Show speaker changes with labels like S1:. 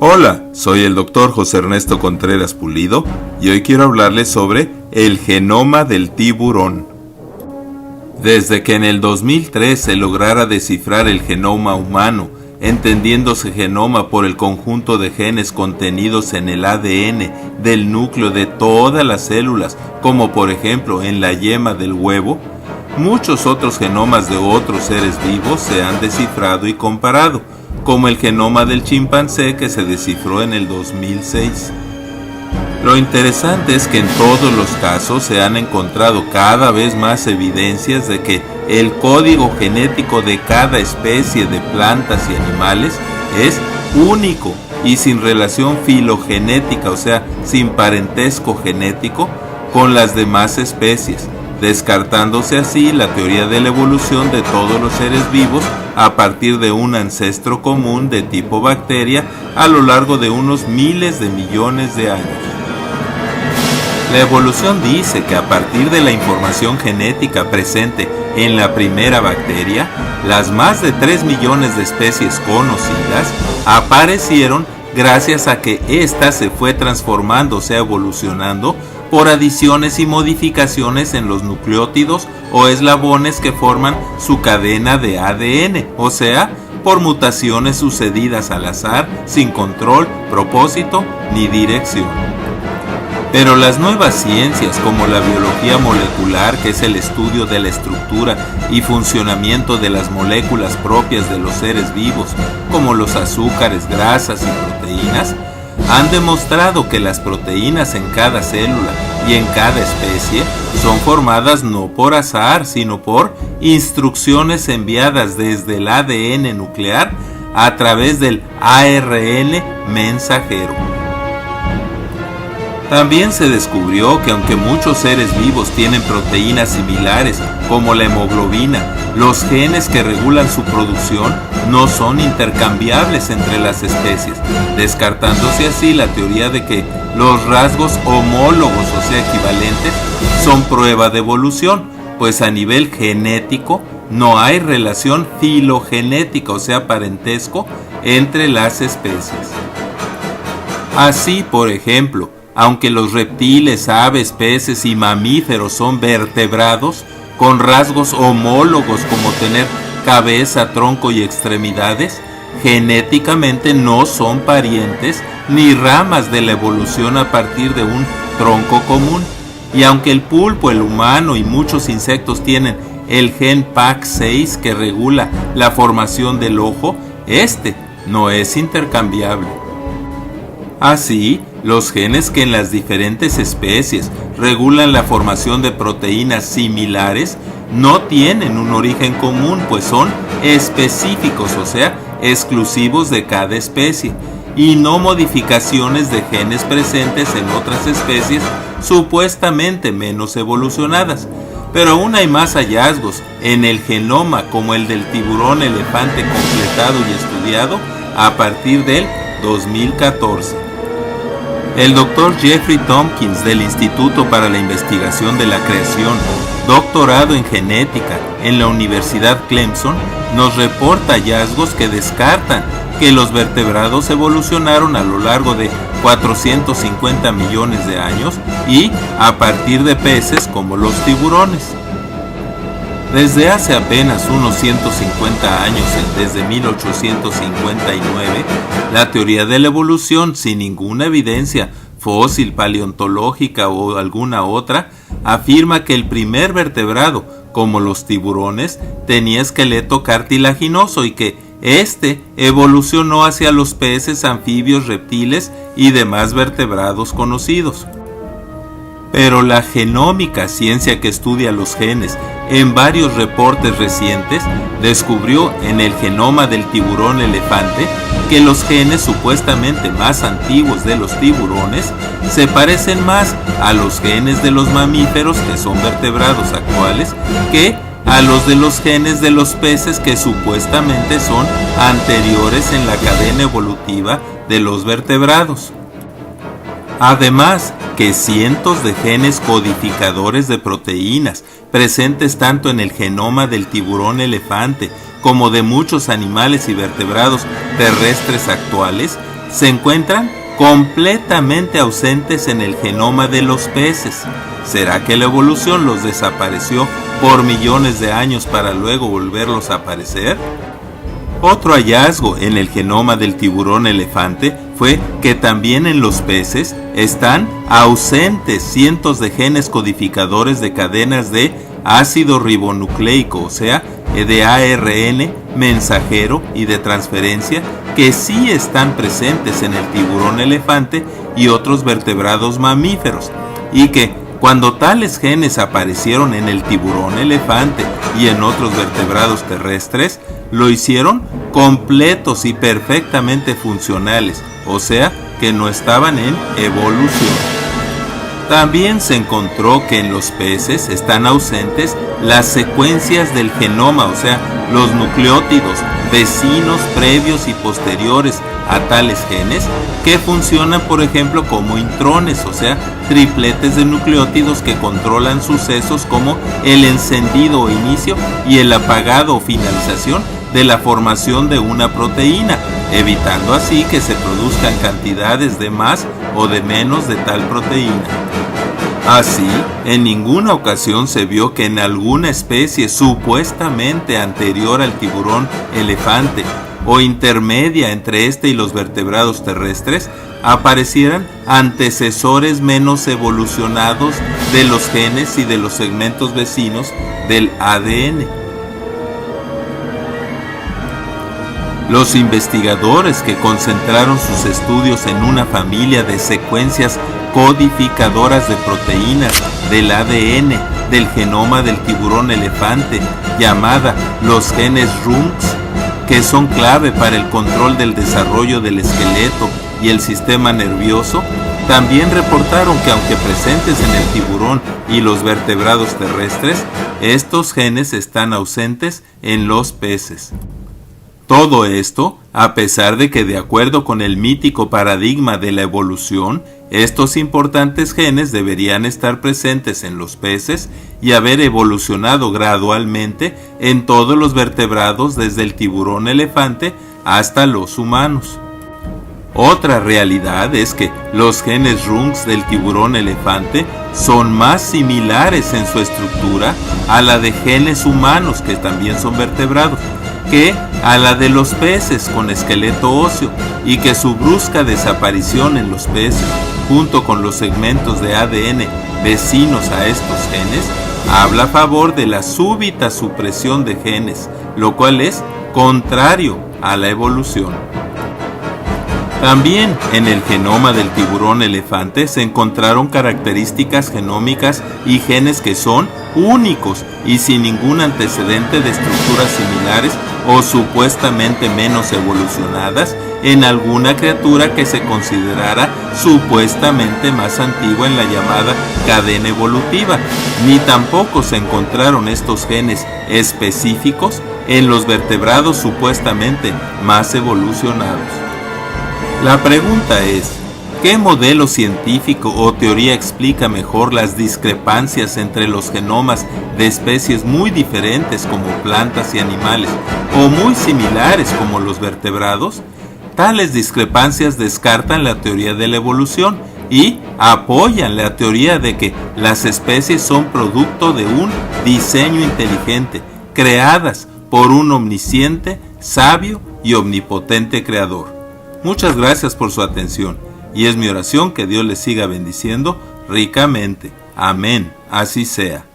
S1: Hola, soy el Dr. José Ernesto Contreras Pulido y hoy quiero hablarles sobre el genoma del tiburón. Desde que en el 2003 se lograra descifrar el genoma humano, entendiéndose genoma por el conjunto de genes contenidos en el ADN del núcleo de todas las células, como por ejemplo en la yema del huevo, muchos otros genomas de otros seres vivos se han descifrado y comparado, como el genoma del chimpancé que se descifró en el 2006. Lo interesante es que en todos los casos se han encontrado cada vez más evidencias de que el código genético de cada especie de plantas y animales es único y sin relación filogenética, o sea, sin parentesco genético con las demás especies, descartándose así la teoría de la evolución de todos los seres vivos a partir de un ancestro común de tipo bacteria a lo largo de unos miles de millones de años. La evolución dice que a partir de la información genética presente en la primera bacteria, las más de 3 millones de especies conocidas aparecieron gracias a que ésta se fue transformando, o sea, evolucionando por adiciones y modificaciones en los nucleótidos o eslabones que forman su cadena de ADN, o sea, por mutaciones sucedidas al azar, sin control, propósito ni dirección. Pero las nuevas ciencias como la biología molecular, que es el estudio de la estructura y funcionamiento de las moléculas propias de los seres vivos, como los azúcares, grasas y proteínas, han demostrado que las proteínas en cada célula y en cada especie son formadas no por azar, sino por instrucciones enviadas desde el ADN nuclear a través del ARN mensajero. También se descubrió que aunque muchos seres vivos tienen proteínas similares como la hemoglobina, los genes que regulan su producción no son intercambiables entre las especies, descartándose así la teoría de que los rasgos homólogos, o sea equivalentes, son prueba de evolución, pues a nivel genético no hay relación filogenética, o sea parentesco, entre las especies. Así, por ejemplo, aunque los reptiles, aves, peces y mamíferos son vertebrados, con rasgos homólogos como tener cabeza, tronco y extremidades, genéticamente no son parientes ni ramas de la evolución a partir de un tronco común. Y aunque el pulpo, el humano y muchos insectos tienen el gen PAC6 que regula la formación del ojo, este no es intercambiable. Así, los genes que en las diferentes especies regulan la formación de proteínas similares no tienen un origen común, pues son específicos, o sea, exclusivos de cada especie, y no modificaciones de genes presentes en otras especies supuestamente menos evolucionadas. Pero aún hay más hallazgos en el genoma, como el del tiburón elefante completado y estudiado a partir del 2014. El Dr. Jeffrey Tompkins del Instituto para la Investigación de la Creación, doctorado en genética en la Universidad Clemson, nos reporta hallazgos que descartan que los vertebrados evolucionaron a lo largo de 450 millones de años y a partir de peces como los tiburones. Desde hace apenas unos 150 años, desde 1859, la teoría de la evolución, sin ninguna evidencia fósil, paleontológica o alguna otra, afirma que el primer vertebrado, como los tiburones, tenía esqueleto cartilaginoso y que este evolucionó hacia los peces, anfibios, reptiles y demás vertebrados conocidos. Pero la genómica, ciencia que estudia los genes, en varios reportes recientes, descubrió en el genoma del tiburón elefante que los genes supuestamente más antiguos de los tiburones se parecen más a los genes de los mamíferos, que son vertebrados actuales, que a los de los genes de los peces, que supuestamente son anteriores en la cadena evolutiva de los vertebrados. Además, que cientos de genes codificadores de proteínas presentes tanto en el genoma del tiburón elefante como de muchos animales y vertebrados terrestres actuales se encuentran completamente ausentes en el genoma de los peces. ¿Será que la evolución los desapareció por millones de años para luego volverlos a aparecer? Otro hallazgo en el genoma del tiburón elefante fue que también en los peces están ausentes cientos de genes codificadores de cadenas de ácido ribonucleico, o sea, de ARN mensajero y de transferencia, que sí están presentes en el tiburón elefante y otros vertebrados mamíferos, y que cuando tales genes aparecieron en el tiburón elefante y en otros vertebrados terrestres, lo hicieron completos y perfectamente funcionales, o sea, que no estaban en evolución. También se encontró que en los peces están ausentes las secuencias del genoma, o sea, los nucleótidos vecinos, previos y posteriores a tales genes, que funcionan, por ejemplo, como intrones, o sea, tripletes de nucleótidos que controlan sucesos como el encendido o inicio y el apagado o finalización de la formación de una proteína, evitando así que se produzcan cantidades de más o de menos de tal proteína. Así, en ninguna ocasión se vio que en alguna especie supuestamente anterior al tiburón elefante o intermedia entre este y los vertebrados terrestres aparecieran antecesores menos evolucionados de los genes y de los segmentos vecinos del ADN. Los investigadores que concentraron sus estudios en una familia de secuencias codificadoras de proteínas del ADN del genoma del tiburón elefante, llamada los genes RUNX, que son clave para el control del desarrollo del esqueleto y el sistema nervioso, también reportaron que aunque presentes en el tiburón y los vertebrados terrestres, estos genes están ausentes en los peces. Todo esto, a pesar de que de acuerdo con el mítico paradigma de la evolución, estos importantes genes deberían estar presentes en los peces y haber evolucionado gradualmente en todos los vertebrados desde el tiburón elefante hasta los humanos. Otra realidad es que los genes RUNX del tiburón elefante son más similares en su estructura a la de genes humanos, que también son vertebrados, que a la de los peces con esqueleto óseo, y que su brusca desaparición en los peces, junto con los segmentos de ADN vecinos a estos genes, habla a favor de la súbita supresión de genes, lo cual es contrario a la evolución. También en el genoma del tiburón elefante se encontraron características genómicas y genes que son únicos y sin ningún antecedente de estructuras similares o supuestamente menos evolucionadas en alguna criatura que se considerara supuestamente más antigua en la llamada cadena evolutiva, ni tampoco se encontraron estos genes específicos en los vertebrados supuestamente más evolucionados. La pregunta es, ¿qué modelo científico o teoría explica mejor las discrepancias entre los genomas de especies muy diferentes como plantas y animales o muy similares como los vertebrados? Tales discrepancias descartan la teoría de la evolución y apoyan la teoría de que las especies son producto de un diseño inteligente, creadas por un omnisciente, sabio y omnipotente creador. Muchas gracias por su atención, y es mi oración que Dios les siga bendiciendo ricamente. Amén. Así sea.